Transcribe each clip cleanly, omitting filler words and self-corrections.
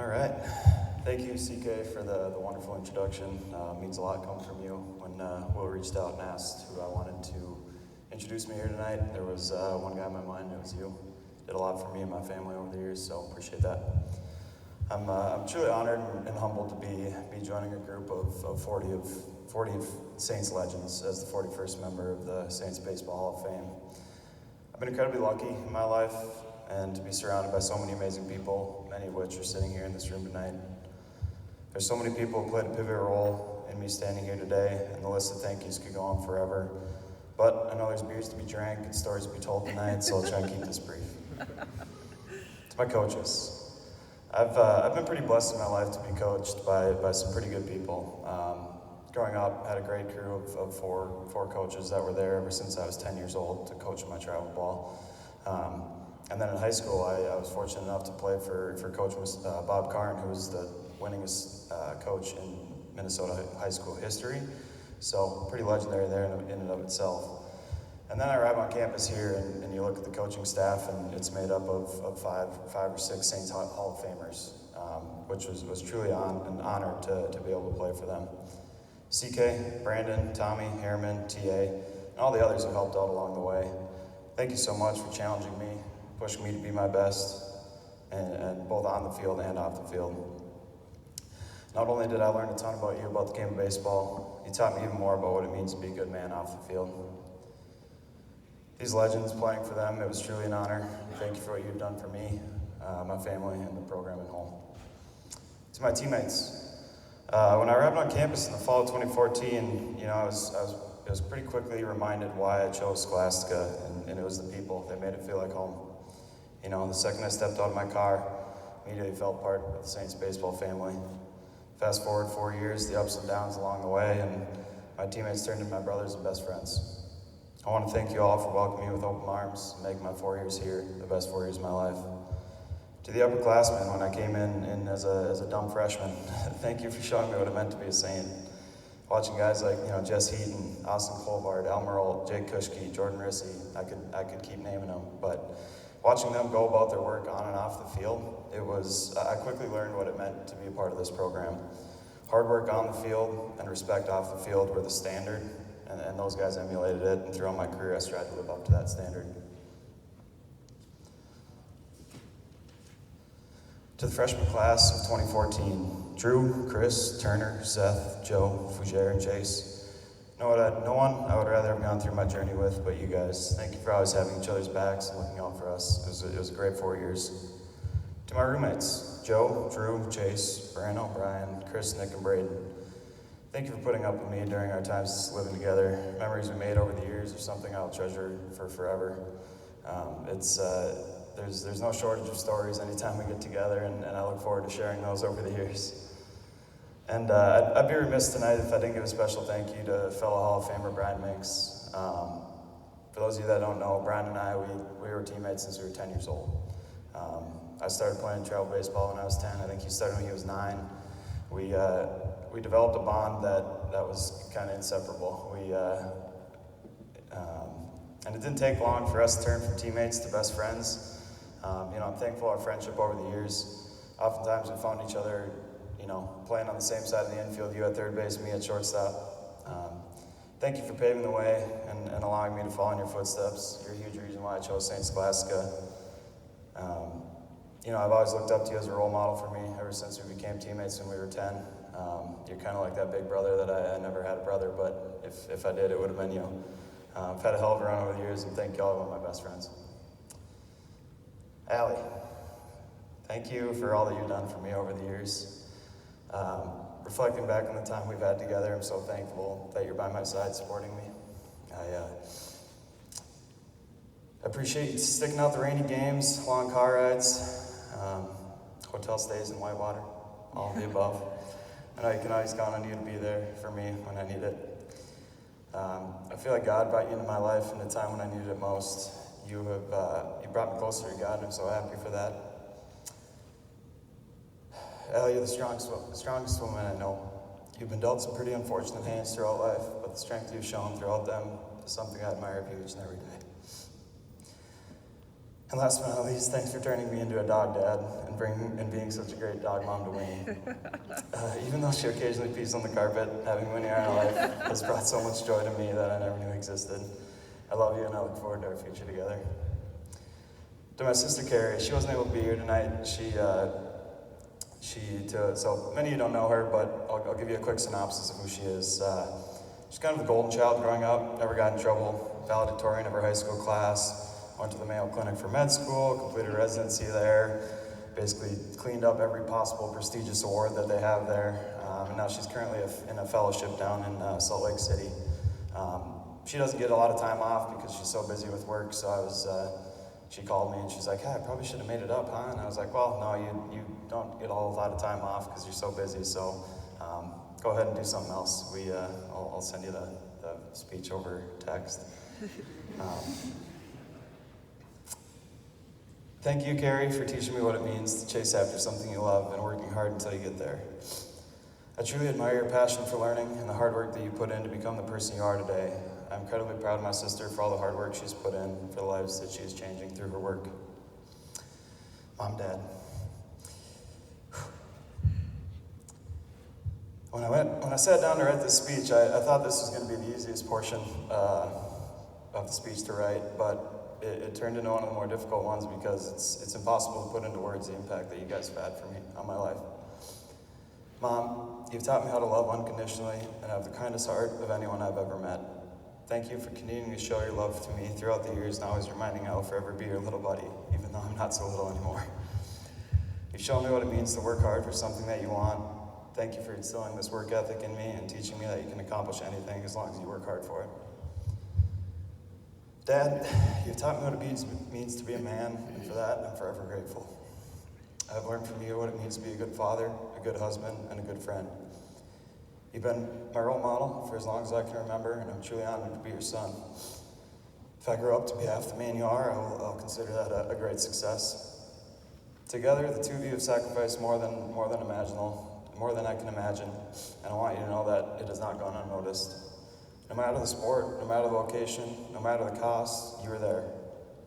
right. Thank you, CK, for the wonderful introduction. It means a lot coming from you. When Will reached out and asked who I wanted to introduce me here tonight, there was one guy in my mind, it was you. Did a lot for me and my family over the years, so appreciate that. I'm truly honored and humbled to be joining a group of 40 Saints legends as the 41st member of the Saints Baseball Hall of Fame. I've been incredibly lucky in my life and to be surrounded by so many amazing people, many of which are sitting here in this room tonight. There's so many people who played a pivotal role in me standing here today, and the list of thank yous could go on forever. But I know there's beers to be drank and stories to be told tonight, so I'll try and keep this brief. To my coaches. I've been pretty blessed in my life to be coached by some pretty good people. Growing up, I had a great crew of four coaches that were there ever since I was 10 years old to coach my travel ball. And then in high school, I was fortunate enough to play for Coach Bob Karn, who was the winningest coach in Minnesota high school history. So pretty legendary there in and of itself. And then I arrive on campus here, and you look at the coaching staff, and it's made up of five or six Saints Hall of Famers, which was truly an honor to be able to play for them. CK, Brandon, Tommy, Harriman, TA, and all the others who helped out along the way. Thank you so much for challenging me, pushing me to be my best, and both on the field and off the field. Not only did I learn a ton about you, about the game of baseball, you taught me even more about what it means to be a good man off the field. These legends, playing for them, it was truly an honor. Thank you for what you've done for me, my family, and the program at home. To my teammates, when I arrived on campus in the fall of 2014, I was pretty quickly reminded why I chose Scholastica, and it was the people. They made it feel like home. The second I stepped out of my car, immediately felt part of the Saints baseball family. Fast forward 4 years, the ups and downs along the way, and my teammates turned into my brothers and best friends. I want to thank you all for welcoming me with open arms and making my 4 years here the best 4 years of my life. To the upperclassmen, when I came in as a dumb freshman, thank you for showing me what it meant to be a Saint. Watching guys like Jess Heaton, Austin Colvard, Al Merle, Jake Kushke, Jordan Rissy, I could keep naming them, but watching them go about their work on and off the field, I quickly learned what it meant to be a part of this program. Hard work on the field and respect off the field were the standard, and those guys emulated it, and throughout my career I tried to live up to that standard. To the freshman class of 2014, Drew, Chris, Turner, Seth, Joe, Fougere, and Chase. No one I would rather have gone through my journey with but you guys. Thank you for always having each other's backs and looking out for us. It was a great 4 years. To my roommates, Joe, Drew, Chase, Brandon, Brian, Chris, Nick, and Braden. Thank you for putting up with me during our times living together. Memories we made over the years are something I'll treasure for forever. There's no shortage of stories anytime we get together, and I look forward to sharing those over the years. And I'd be remiss tonight if I didn't give a special thank you to fellow Hall of Famer Brian Minks. For those of you that don't know, Brian and I, we were teammates since we were 10 years old. I started playing travel baseball when I was 10. I think he started when he was 9. We developed a bond that was kind of inseparable. And it didn't take long for us to turn from teammates to best friends. I'm thankful for our friendship over the years. Oftentimes we found each other, playing on the same side of the infield, you at third base, me at shortstop. Thank you for paving the way and allowing me to follow in your footsteps. You're a huge reason why I chose St. Scholastica. I've always looked up to you as a role model for me ever since we became teammates when we were 10. You're kind of like that big brother that I never had a brother, but if I did, it would have been you. I've had a hell of a run over the years, and thank y'all, one of my best friends. Allie, thank you for all that you've done for me over the years. Reflecting back on the time we've had together, I'm so thankful that you're by my side supporting me. I appreciate you sticking out the rainy games, long car rides, hotel stays in Whitewater, all of the above. I know you can always count on you to be there for me when I need it. I feel like God brought you into my life in a time when I needed it most. You brought me closer to God, and I'm so happy for that. Allie, you're the strongest woman I know. You've been dealt some pretty unfortunate hands throughout life, but the strength you've shown throughout them is something I admire of you each and every day. And last but not least, thanks for turning me into a dog dad and being such a great dog mom to Winnie. Even though she occasionally pees on the carpet, having Winnie in our life has brought so much joy to me that I never knew existed. I love you and I look forward to our future together. To my sister Carrie, she wasn't able to be here tonight. So many of you don't know her, but I'll give you a quick synopsis of who she is. She's kind of the golden child growing up, never got in trouble, valedictorian of her high school class, went to the Mayo Clinic for med school, completed residency there, basically cleaned up every possible prestigious award that they have there, and now she's currently in a fellowship down in Salt Lake City. She doesn't get a lot of time off because she's so busy with work, so she called me and she's like, hey, I probably should have made it up, huh? And I was like, well, no, you don't get a whole lot of time off because you're so busy, so go ahead and do something else. I'll send you the speech over text. Thank you, Carrie, for teaching me what it means to chase after something you love and working hard until you get there. I truly admire your passion for learning and the hard work that you put in to become the person you are today. I'm incredibly proud of my sister for all the hard work she's put in for the lives that she is changing through her work. Mom, Dad. When I sat down to write this speech, I thought this was going to be the easiest portion of the speech to write, but it turned into one of the more difficult ones because it's impossible to put into words the impact that you guys have had for me on my life. Mom, you've taught me how to love unconditionally and have the kindest heart of anyone I've ever met. Thank you for continuing to show your love to me throughout the years and always reminding me I will forever be your little buddy, even though I'm not so little anymore. You've shown me what it means to work hard for something that you want. Thank you for instilling this work ethic in me and teaching me that you can accomplish anything as long as you work hard for it. Dad, you've taught me what it means to be a man, and for that, I'm forever grateful. I've learned from you what it means to be a good father, a good husband, and a good friend. You've been my role model for as long as I can remember, and I'm truly honored to be your son. If I grow up to be half the man you are, I'll consider that a great success. Together, the two of you have sacrificed more than imaginable, more than I can imagine, and I want you to know that it has not gone unnoticed. No matter the sport, no matter the location, no matter the cost, you were there.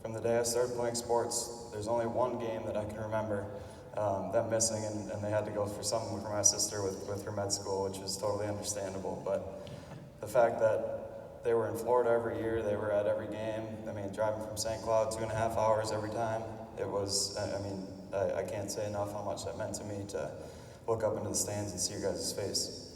From the day I started playing sports, there's only one game that I can remember them missing, and they had to go for something for my sister with her med school, which is totally understandable. But the fact that they were in Florida every year, they were at every game, driving from St. Cloud 2.5 hours every time, it was, I can't say enough how much that meant to me to look up into the stands and see your guys' face.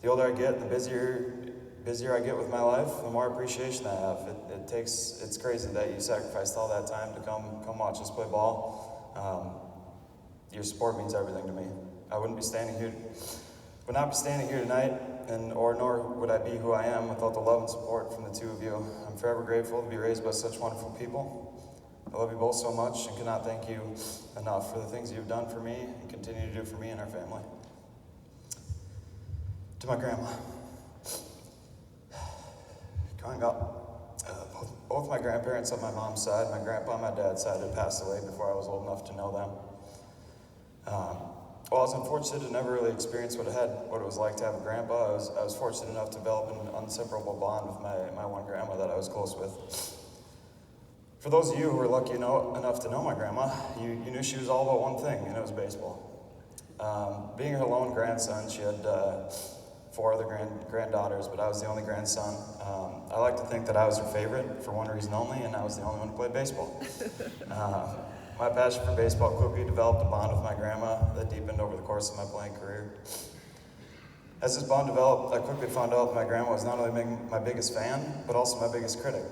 The older I get, the busier I get with my life, the more appreciation I have. It's crazy that you sacrificed all that time to come watch us play ball. Your support means everything to me. I would not be standing here tonight, nor would I be who I am without the love and support from the two of you. I'm forever grateful to be raised by such wonderful people. I love you both so much and cannot thank you enough for the things you've done for me and continue to do for me and our family. To my grandma. Growing up, both my grandparents on my mom's side, my grandpa on my dad's side had passed away before I was old enough to know them. While I was unfortunate to never really experience what it was like to have a grandpa, I was fortunate enough to develop an inseparable bond with my one grandma that I was close with. For those of you who were lucky enough to know my grandma, you knew she was all about one thing, and it was baseball. Being her lone grandson, she had 4 other granddaughters, but I was the only grandson. I like to think that I was her favorite for one reason only, and I was the only one who played baseball. My passion for baseball quickly developed a bond with my grandma that deepened over the course of my playing career. As this bond developed, I quickly found out that my grandma was not only my biggest fan, but also my biggest critic.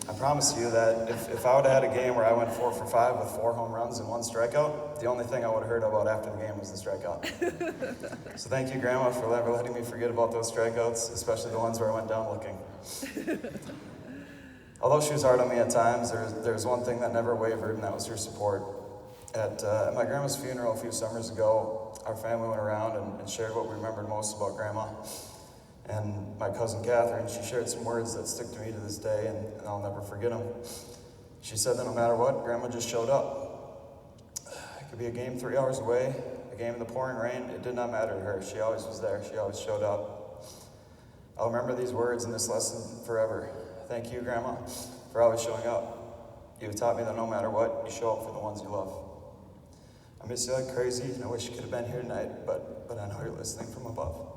I promise you that if I would have had a game where I went 4 for 5 with 4 home runs and 1 strikeout, the only thing I would have heard about after the game was the strikeout. So thank you, Grandma, for never letting me forget about those strikeouts, especially the ones where I went down looking. Although she was hard on me at times, there was one thing that never wavered, and that was her support. At my grandma's funeral a few summers ago, our family went around and shared what we remembered most about Grandma. And my cousin Catherine, she shared some words that stick to me to this day, and I'll never forget them. She said that no matter what, Grandma just showed up. It could be a game 3 hours away, a game in the pouring rain, it did not matter to her. She always was there, she always showed up. I'll remember these words in this lesson forever. Thank you, Grandma, for always showing up. You have taught me that no matter what, you show up for the ones you love. I miss you like crazy, and I wish you could have been here tonight, but I know you're listening from above.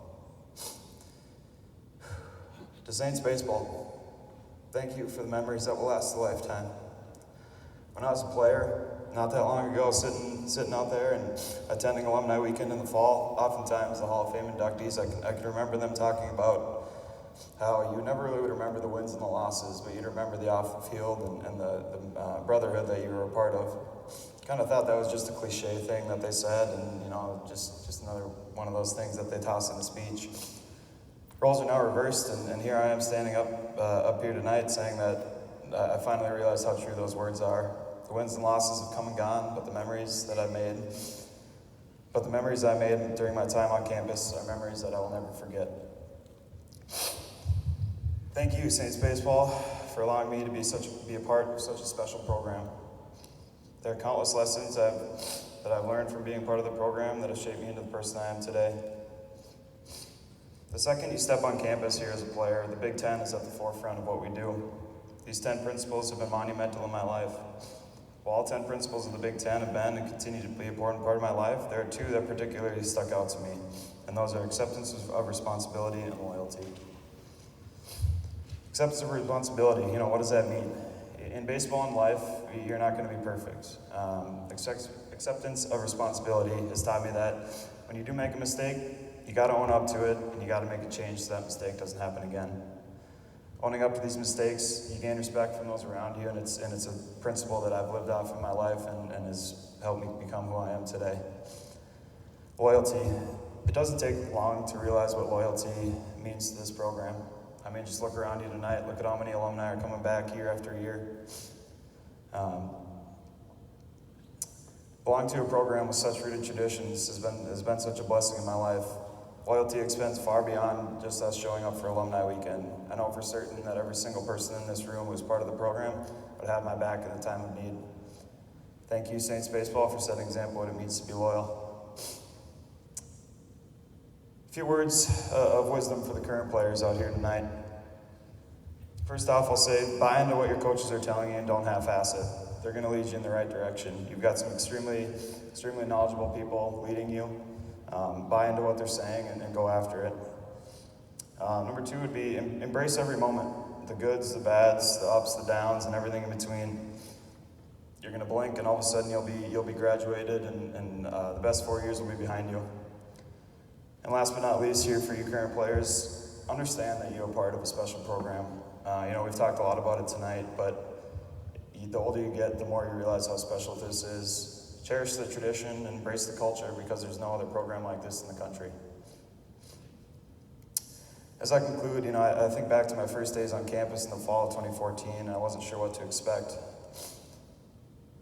To Saints baseball, thank you for the memories that will last a lifetime. When I was a player, not that long ago, sitting out there and attending alumni weekend in the fall, oftentimes the Hall of Fame inductees, I can remember them talking about how you never really would remember the wins and the losses, but you'd remember the off the field and the brotherhood that you were a part of. Kind of thought that was just a cliche thing that they said, and just another one of those things that they toss in a speech. Roles are now reversed, and here I am standing up here tonight saying that I finally realized how true those words are. The wins and losses have come and gone, but the memories I made during my time on campus are memories that I will never forget. Thank you, Saints Baseball, for allowing me to be a part of such a special program. There are countless lessons that I've learned from being part of the program that have shaped me into the person I am today. The second you step on campus here as a player, the Big Ten is at the forefront of what we do. These 10 principles have been monumental in my life. While all 10 principles of the Big Ten have been and continue to be an important part of my life, there are two that particularly stuck out to me, and those are acceptance of responsibility and loyalty. Acceptance of responsibility, what does that mean? In baseball and life, you're not going to be perfect. Acceptance of responsibility has taught me that when you do make a mistake, you got to own up to it, and you got to make a change so that mistake doesn't happen again. Owning up to these mistakes, you gain respect from those around you, and it's a principle that I've lived off in my life and has helped me become who I am today. Loyalty. It doesn't take long to realize what loyalty means to this program. I mean, just look around you tonight. Look at how many alumni are coming back year after year. Belonging to a program with such rooted traditions has been such a blessing in my life. Loyalty extends far beyond just us showing up for alumni weekend. I know for certain that every single person in this room who was part of the program would have my back in the time of need. Thank you, Saints Baseball, for setting an example of what it means to be loyal. A few words of wisdom for the current players out here tonight. First off, I'll say buy into what your coaches are telling you and don't half-ass it. They're going to lead you in the right direction. You've got some extremely knowledgeable people leading you. Buy into what they're saying and go after it. Number two would be embrace every moment. The goods, the bads, the ups, the downs, and everything in between. You're going to blink and all of a sudden you'll be graduated and the best 4 years will be behind you. And last but not least here for you current players, understand that you're a part of a special program. We've talked a lot about it tonight, but the older you get, the more you realize how special this is. Cherish the tradition and embrace the culture because there's no other program like this in the country. As I conclude, I think back to my first days on campus in the fall of 2014, and I wasn't sure what to expect.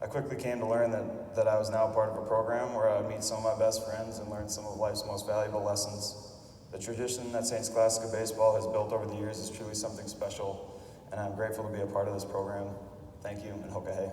I quickly came to learn that I was now part of a program where I would meet some of my best friends and learn some of life's most valuable lessons. The tradition that St. Scholastica Baseball has built over the years is truly something special, and I'm grateful to be a part of this program. Thank you, and hoka hey.